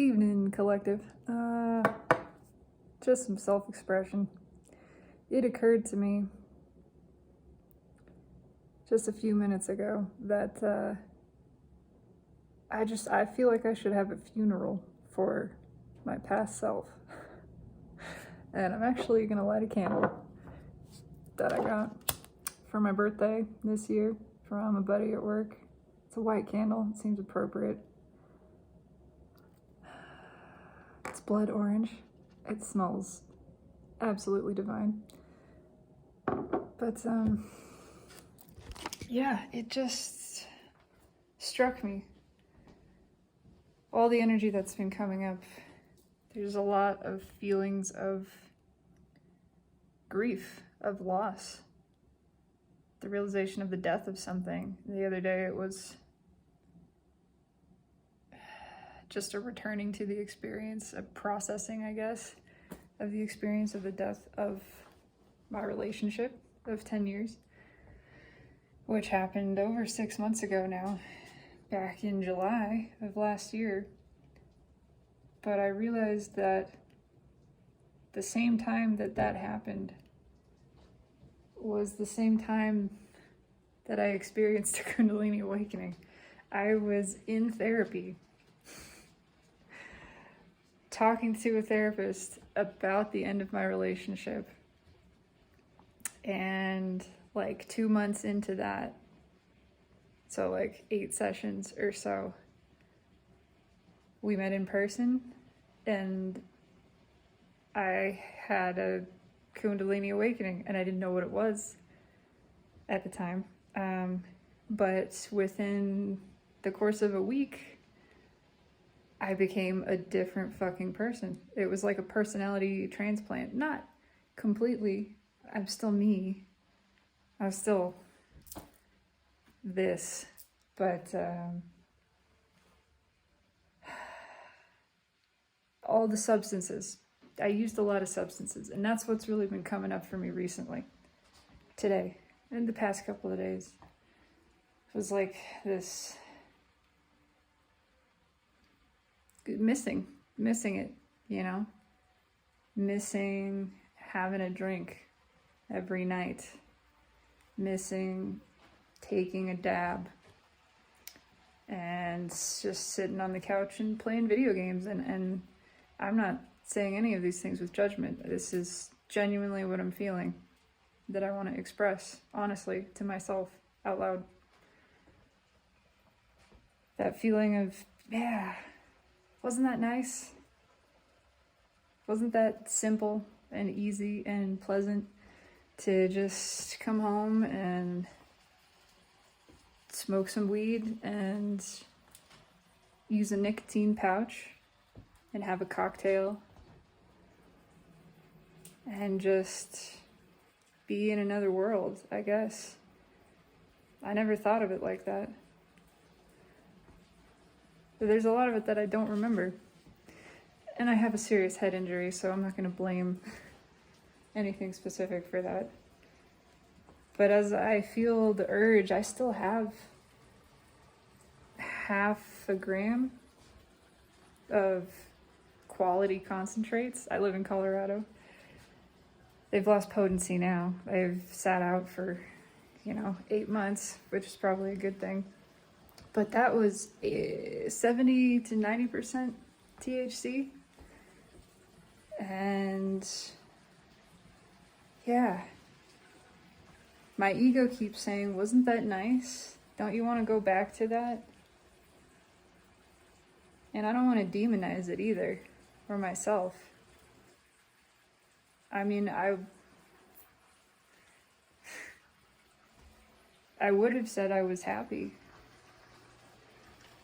Evening, collective. Just some self-expression. It occurred to me just a few minutes ago that I feel like I should have a funeral for my past self. And I'm actually gonna light a candle that I got for my birthday this year from a buddy at work. It's a white candle, it seems appropriate. It's blood orange. It smells absolutely divine. But yeah, it just struck me. All the energy that's been coming up, there's a lot of feelings of grief, of loss, the realization of the death of something. The other day it was just a returning to the experience, a processing, I guess, of the experience of the death of my relationship of 10 years, which happened over 6 months ago now, back in July of last year. But I realized that the same time that that happened was the same time that I experienced a Kundalini awakening. I was in therapy, talking to a therapist about the end of my relationship. And like 2 months into that, so like 8 sessions or so, we met in person and I had a Kundalini awakening and I didn't know what it was at the time. But within the course of a week, I became a different fucking person. It was like a personality transplant. Not completely. I'm still me. I'm still this. But all the substances. I used a lot of substances. And that's what's really been coming up for me recently. Today. And the past couple of days. It was like this missing it, you know, missing having a drink every night, missing taking a dab and just sitting on the couch and playing video games. And I'm not saying any of these things with judgment. This is genuinely what I'm feeling, that I want to express honestly to myself out loud. That feeling of, yeah, wasn't that nice? Wasn't that simple and easy and pleasant to just come home and smoke some weed and use a nicotine pouch and have a cocktail and just be in another world, I guess. I never thought of it like that. But there's a lot of it that I don't remember. And I have a serious head injury, so I'm not going to blame anything specific for that. But as I feel the urge, I still have half a gram of quality concentrates. I live in Colorado. They've lost potency now. They've sat out for, 8 months, which is probably a good thing. But that was 70 to 90% THC. And yeah, my ego keeps saying, wasn't that nice? Don't you want to go back to that? And I don't want to demonize it either, or myself. I mean, I would have said I was happy.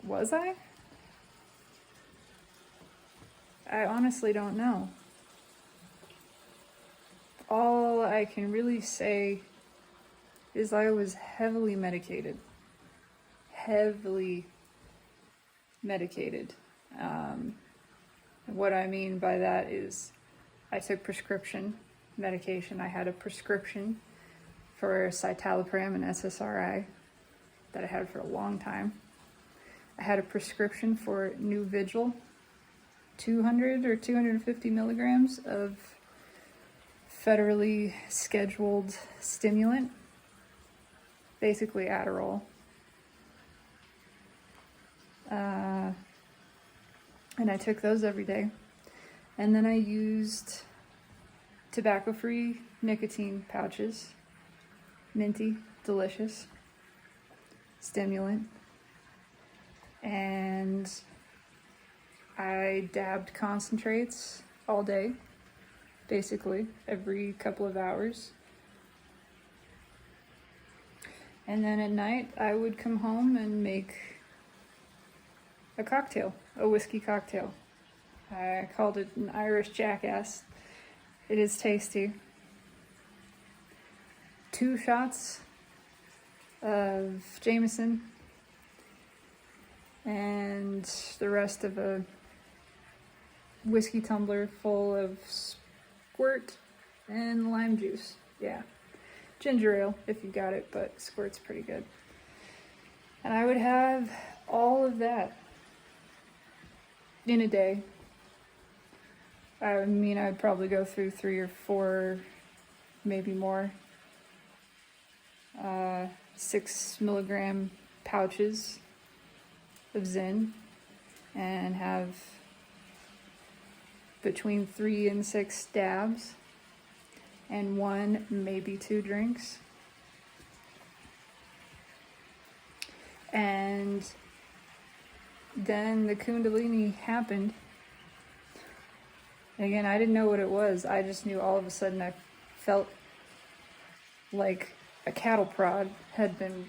Was I? I honestly don't know. All I can really say is I was heavily medicated. What I mean by that is I took prescription medication. I had a prescription for citalopram and SSRI that I had for a long time. I had a prescription for new Vigil 200 or 250 milligrams of federally scheduled stimulant, basically Adderall. And I took those every day. And then I used tobacco-free nicotine pouches, minty, delicious, stimulant. And I dabbed concentrates all day, basically, every couple of hours. And then at night, I would come home and make a cocktail, a whiskey cocktail. I called it an Irish Jackass. It is tasty. 2 shots of Jameson and the rest of a whiskey tumbler full of squirt and lime juice. Yeah. Ginger ale, if you got it, but squirt's pretty good. And I would have all of that in a day. I mean, I'd probably go through 3 or 4, maybe more, 6 milligram pouches of Zyn and have between 3 and 6 dabs and 1, maybe 2 drinks. And then the Kundalini happened. Again, I didn't know what it was. I just knew all of a sudden I felt like a cattle prod had been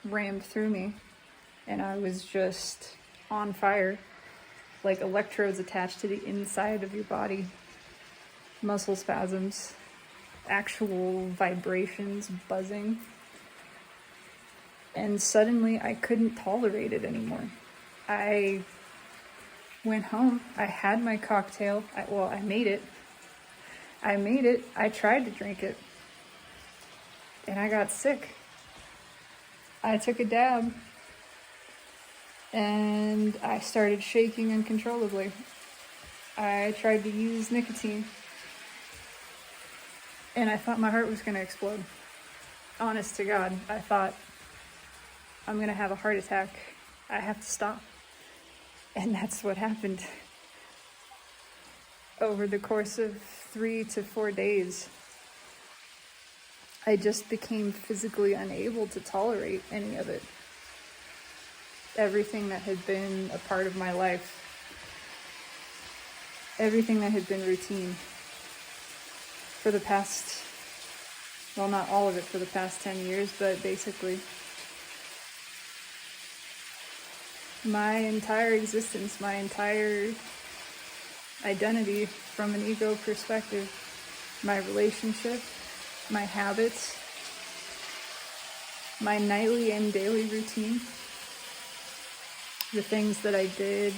rammed through me. And I was just on fire, like electrodes attached to the inside of your body. Muscle spasms, actual vibrations, buzzing. And suddenly I couldn't tolerate it anymore. I went home. I had my cocktail. I made it. I tried to drink it. And I got sick. I took a dab. And I started shaking uncontrollably. I tried to use nicotine. And I thought my heart was going to explode. Honest to God, I thought, I'm going to have a heart attack. I have to stop. And that's what happened. Over the course of 3 to 4 days, I just became physically unable to tolerate any of it. Everything that had been a part of my life, everything that had been routine for the past, well, not all of it for the past 10 years, but basically my entire existence, my entire identity from an ego perspective, my relationship, my habits, my nightly and daily routine, the things that I did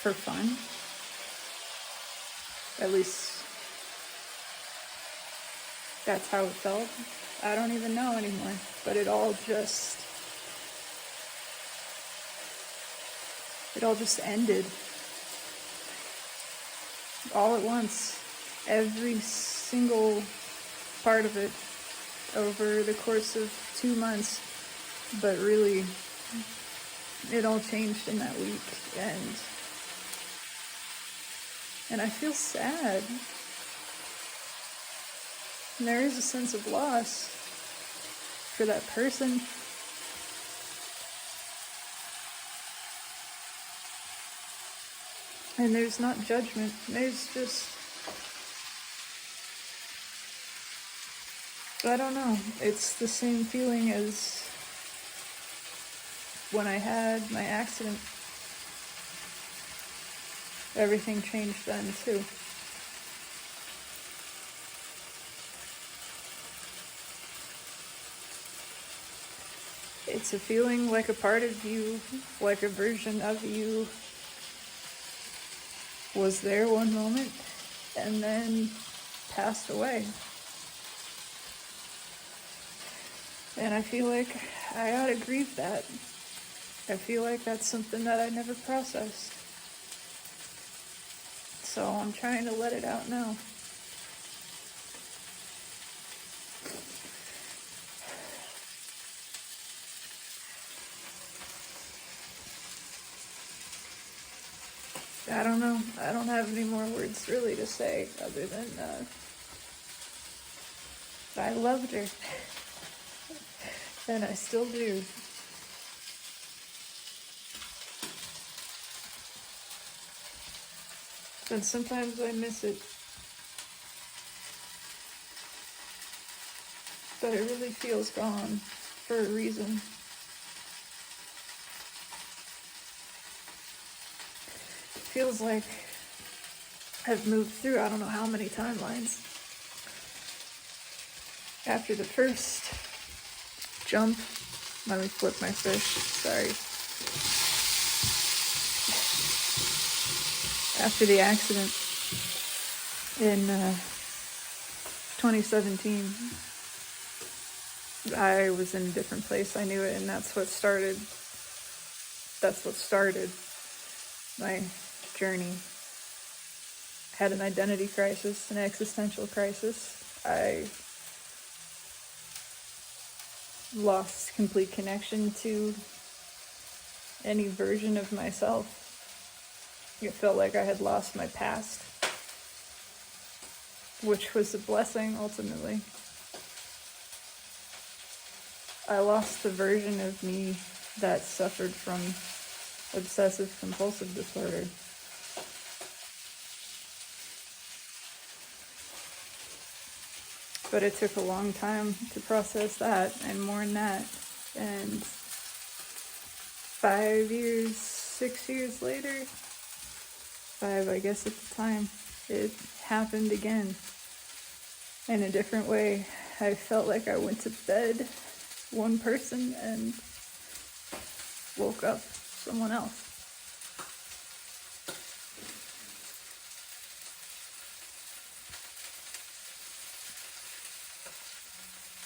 for fun, at least that's how it felt. I don't even know anymore, but it all just ended all at once. Every single part of it over the course of 2 months, but really it all changed in that week, and I feel sad. And there is a sense of loss for that person. And there's not judgment, there's just, I don't know, it's the same feeling as when I had my accident. Everything changed then too. It's a feeling like a part of you, like a version of you was there one moment and then passed away. And I feel like I ought to grieve that. I feel like that's something that I never processed. So I'm trying to let it out now. I don't know. I don't have any more words really to say other than I loved her. And I still do. And sometimes I miss it. But it really feels gone for a reason. It feels like I've moved through I don't know how many timelines. After the first jump, let me flip my fish, sorry. After the accident in 2017, I was in a different place. I knew it, and that's what started my journey. I had an identity crisis, an existential crisis. I lost complete connection to any version of myself. It felt like I had lost my past, which was a blessing ultimately. I lost the version of me that suffered from obsessive compulsive disorder. But it took a long time to process that and mourn that. And 5 years, 6 years later, 5 I guess at the time, it happened again in a different way. I felt like I went to bed one person and woke up someone else.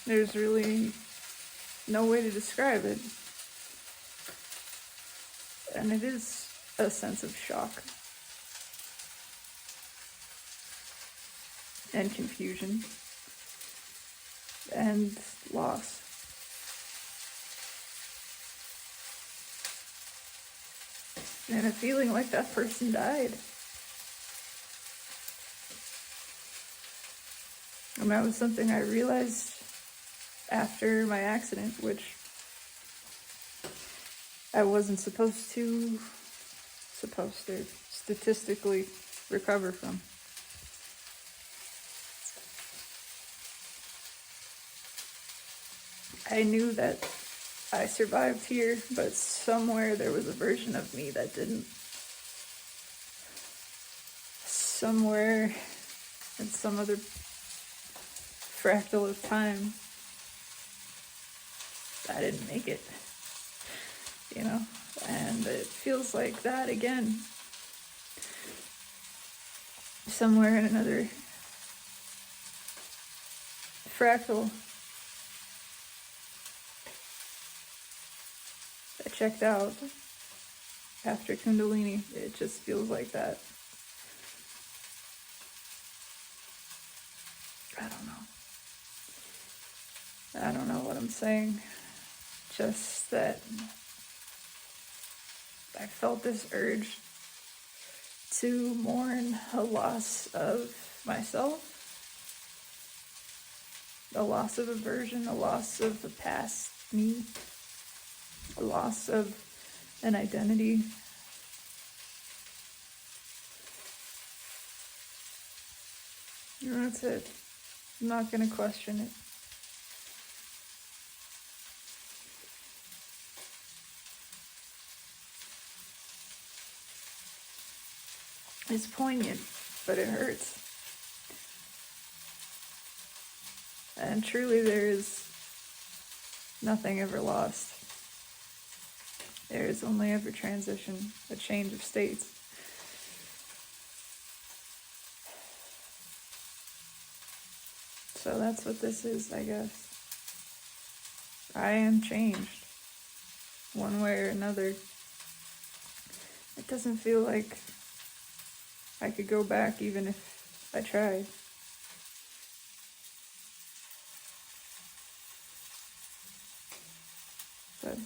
There's really no way to describe it. And it is a sense of shock and confusion and loss. And a feeling like that person died. And that was something I realized after my accident, which I wasn't supposed to statistically recover from. I knew that I survived here, but somewhere there was a version of me that didn't. Somewhere in some other fractal of time, I didn't make it, you know, and it feels like that again. Somewhere in another fractal, I checked out after Kundalini. It just feels like that. I don't know what I'm saying. Just that I felt this urge to mourn a loss of myself, a loss of a version, a loss of the past me, a loss of an identity. And that's it. I'm not going to question it. It's poignant, but it hurts. And truly there is nothing ever lost. There is only ever transition, a change of states. So that's what this is, I guess. I am changed, one way or another. It doesn't feel like I could go back even if I tried. But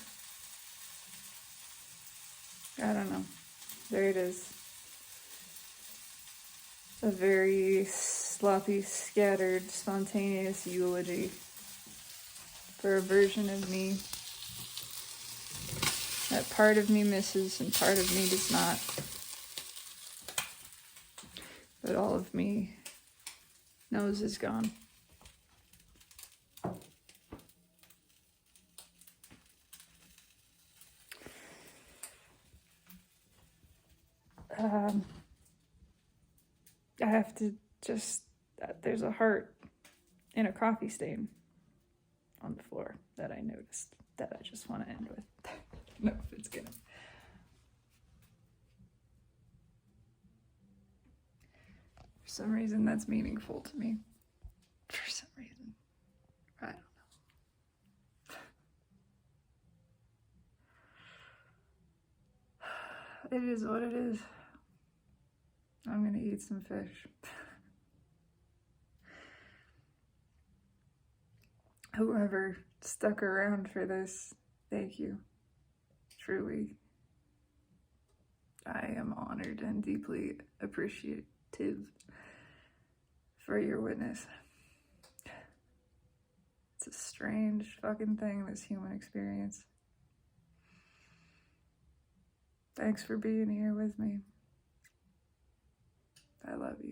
I don't know. There it is. A very sloppy, scattered, spontaneous eulogy for a version of me that part of me misses and part of me does not. But all of me knows is gone. I have to just, there's a heart and a coffee stain on the floor that I noticed that I just want to end with. I don't know if it's gonna. For some reason, that's meaningful to me. For some reason. I don't know. It is what it is. I'm gonna eat some fish. Whoever stuck around for this, thank you. Truly. I am honored and deeply appreciative for your witness. It's a strange fucking thing, this human experience. Thanks for being here with me. I love you.